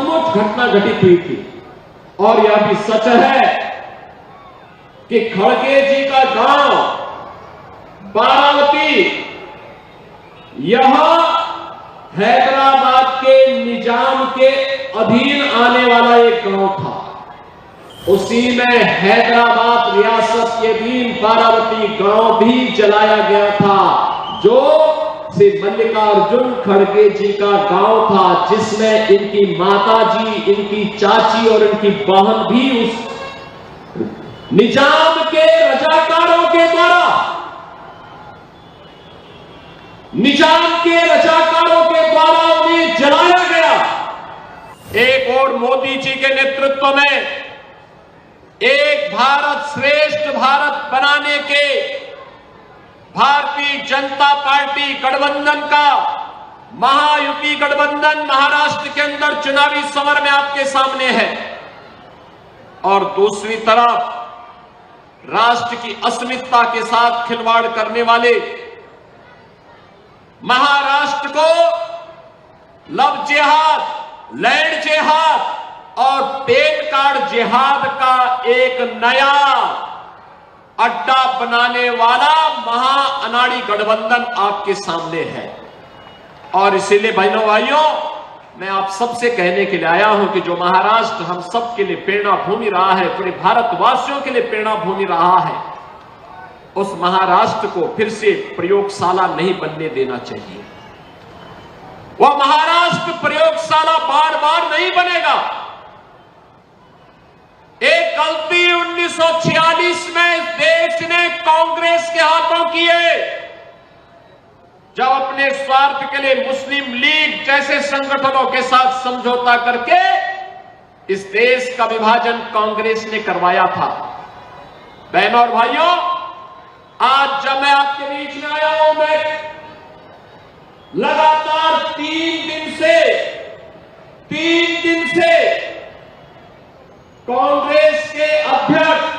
सचमुच घटना घटित हुई थी। और यह भी सच है कि खड़गे जी का गांव बारावती यह हैदराबाद के निजाम के अधीन आने वाला एक गांव था। उसी में हैदराबाद रियासत के अधीन बारावती गांव भी जलाया गया था, जो श्री मल्लिकार्जुन खड़गे जी का गांव था, जिसमें इनकी माता जी, इनकी चाची और इनकी बहन भी उस निजाम के रजाकारों के द्वारा उन्हें जलाया गया। एक और मोदी जी के नेतृत्व में एक भारत श्रेष्ठ भारत बनाने के भारतीय जनता पार्टी गठबंधन का महायुति गठबंधन महाराष्ट्र के अंदर चुनावी समर में आपके सामने है। और दूसरी तरफ राष्ट्र की अस्मिता के साथ खिलवाड़ करने वाले महाराष्ट्र को लव जिहाद, लैंड जिहाद और पेन कार्ड जिहाद का एक नया अड्डा बनाने वाला महाअनाड़ी गठबंधन आपके सामने है। और इसीलिए बहनों भाइयों, मैं आप सबसे कहने के लिए आया हूं कि जो महाराष्ट्र हम सब के लिए प्रेरणा भूमि रहा है, पूरे भारतवासियों के लिए प्रेरणा भूमि रहा है, उस महाराष्ट्र को फिर से प्रयोगशाला नहीं बनने देना चाहिए। वह महाराष्ट्र प्रयोगशाला बार बार नहीं बनेगा। एक गलती 1946 में इस देश ने कांग्रेस के हाथों की है, जब अपने स्वार्थ के लिए मुस्लिम लीग जैसे संगठनों के साथ समझौता करके इस देश का विभाजन कांग्रेस ने करवाया था। बहनों और भाइयों, आज जब मैं आपके बीच में आया हूं, मैं लगातार 3 दिन से कांग्रेस के अध्यक्ष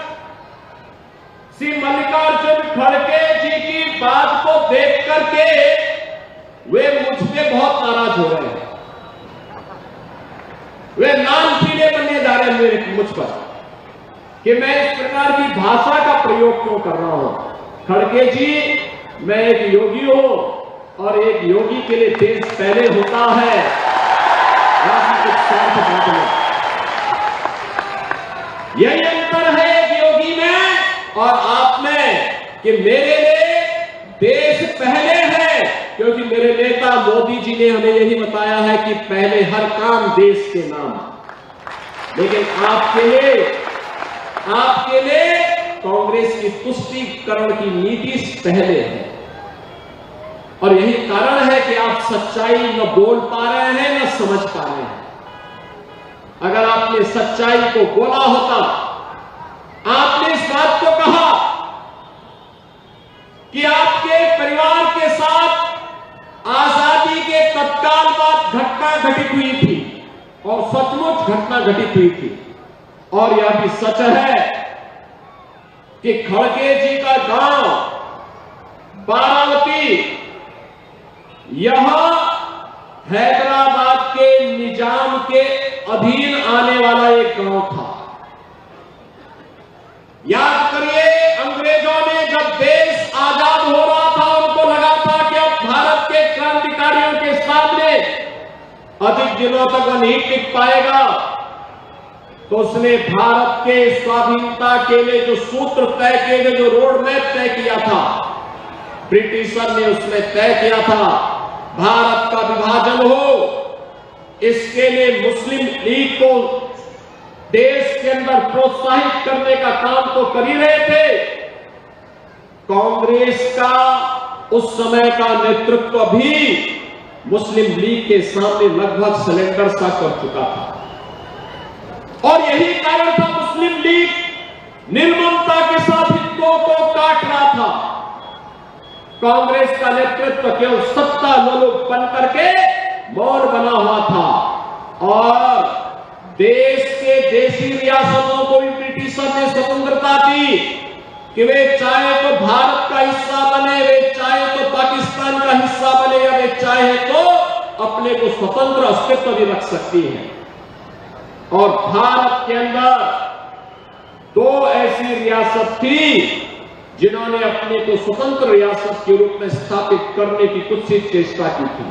श्री मल्लिकार्जुन खड़गे जी की बात को देख करके वे मुझ पे बहुत नाराज हो रहे हैं। वे लाल पीले बनने जा रहे हैं मेरे मुझ पर कि मैं इस प्रकार की भाषा का प्रयोग क्यों कर रहा हूं। खड़गे जी, मैं एक योगी हूं और एक योगी के लिए देश पहले होता है, कुछ स्वार्थ बात में। यही अंतर है एक योगी में और आप में कि मेरे लिए देश पहले है, क्योंकि मेरे नेता मोदी जी ने हमें यही बताया है कि पहले हर काम देश के नाम। लेकिन आपके लिए कांग्रेस की तुष्टीकरण की नीति पहले है। और यही कारण है कि आप सच्चाई न बोल पा रहे हैं न समझ पा रहे हैं। अगर आपने सच्चाई को बोला होता, आपने इस बात को कहा कि आपके परिवार के साथ आजादी के तत्काल बाद घटना घटित हुई थी और सचमुच घटना घटित हुई थी। और यह भी सच है कि खड़गे जी का गांव बारावती यह हैदराबाद के निजाम के अधीन आने वाला एक गांव था। याद करिए, अंग्रेजों ने जब देश आजाद हो रहा था, उनको लगा था कि अब भारत के क्रांतिकारियों के सामने अधिक दिनों तक वह नहीं टिक पाएगा, तो उसने भारत के स्वाधीनता के लिए जो सूत्र तय किए गए, जो रोड मैप तय किया था, ब्रिटिशर ने उसमें तय किया था भारत का विभाजन हो। इसके लिए मुस्लिम लीग को देश के अंदर प्रोत्साहित करने का काम तो कर ही रहे थे। कांग्रेस का उस समय का नेतृत्व भी मुस्लिम लीग के सामने लगभग सरेंडर सा कर चुका था। और यही कारण था मुस्लिम लीग निर्ममता के साथ हिंदुओं को काट रहा था। कांग्रेस का नेतृत्व केवल सत्ता लोलुप बन करके मौन बना हुआ था और देश के देशी रियासतों को भी ब्रिटिशर ने स्वतंत्रता दी कि वे चाहे तो भारत का हिस्सा बने, वे चाहे तो पाकिस्तान का हिस्सा बने, या वे चाहे तो अपने को स्वतंत्र अस्तित्व भी रख सकती है। और भारत के अंदर 2 ऐसी रियासत थी जिन्होंने अपने को स्वतंत्र रियासत के रूप में स्थापित करने की कुछ सी चेष्टा की थी।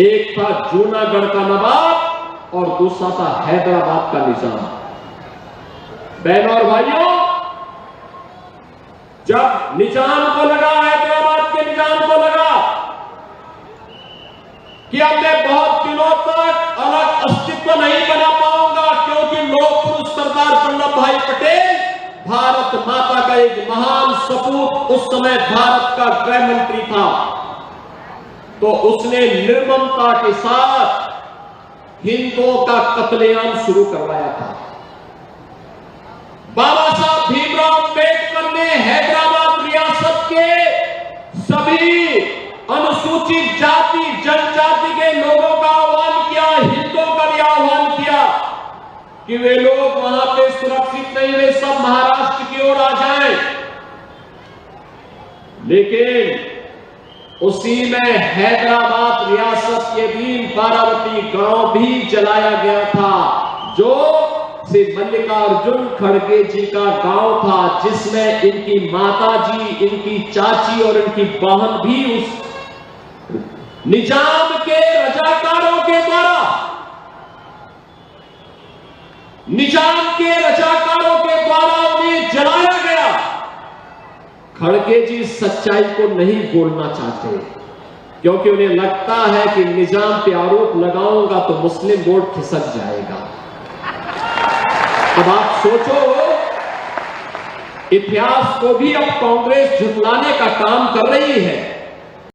एक था जूनागढ़ का नवाब और दूसरा था हैदराबाद का निजाम। बहनों और भाइयों, जब निजाम को लगा, हैदराबाद के निजाम को लगा कि अब मैं बहुत दिनों तक अलग अस्तित्व नहीं बना पाऊंगा, क्योंकि लोक पुरुष सरदार वल्लभ भाई पटेल भारत माता का एक महान सपूत, उस समय भारत का गृह मंत्री था, तो उसने निर्ममता के साथ हिंदुओं का कत्लेआम शुरू करवाया था। बाबा साहब भीमराव अंबेडकर ने हैदराबाद रियासत के सभी अनुसूचित जाति जनजाति के लोगों का आह्वान किया, हिंदुओं का भी आह्वान किया कि वे लोग वहां पे सुरक्षित नहीं, वे सब महाराष्ट्र की ओर आ जाएं। लेकिन उसी में हैदराबाद रियासत के भी बारावती गांव भी जलाया गया था, जो श्री मल्लिकार्जुन खड़गे जी का गांव था, जिसमें इनकी माता जी, इनकी चाची और इनकी बहन भी उस निजाम के रजाकारों के द्वारा, निजाम के रजाकारों के द्वारा उन्हें जलाया गया। खड़गे जी सच्चाई को नहीं बोलना चाहते, क्योंकि उन्हें लगता है कि निजाम पे आरोप लगाऊंगा तो मुस्लिम वोट खिसक जाएगा। अब आप सोचो, इतिहास को भी अब कांग्रेस झुठलाने का काम कर रही है।